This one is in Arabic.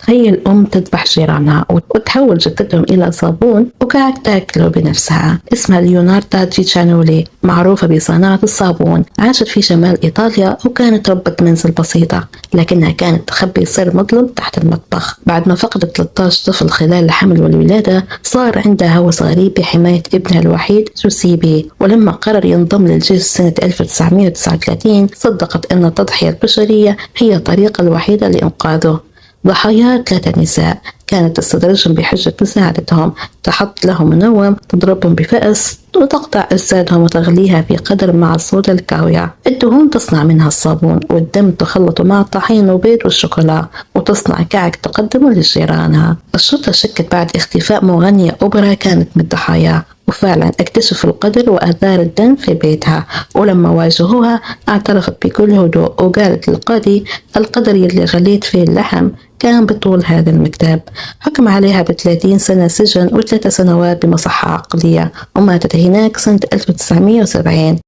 تخيل أم تذبح جيرانها وتحول جثتهم إلى صابون وقاعد تاكله بنفسها. اسمها ليوناردا جيتشانولي، معروفة بصناعة الصابون. عاشت في شمال إيطاليا وكانت ربة منزل بسيطة، لكنها كانت تخبي سر مظلم تحت المطبخ. بعد ما فقدت 13 طفل خلال الحمل والولادة، صار عندها هوس غريب بحماية ابنها الوحيد جوسيبي. ولما قرر ينضم للجيش سنة 1939 صدقت أن التضحية البشرية هي الطريقة الوحيدة لإنقاذه. ضحايا 3 نساء، كانت تستدرجهم بحجة مساعدتهم، تحط لهم منوم، تضربهم بفأس وتقطع أجسادهم وتغليها في قدر مع الصودا الكاوية. الدهون تصنع منها الصابون، والدم تخلط مع الطحين والبيض والشوكولا وتصنع كعك تقدمه لجيرانها. الشرطة شكت بعد اختفاء مغنية أوبرا كانت من الضحايا، وفعلا اكتشفوا القدر وآثار الدم في بيتها. ولما واجهوها اعترفت بكل هدوء وقالت للقاضي: القدر يلي غليت فيه اللحم كان بطول هذا المكتب. حكم عليها ب30 سنة سجن و3 سنوات بمصحة عقلية، وماتت هناك سنة 1970.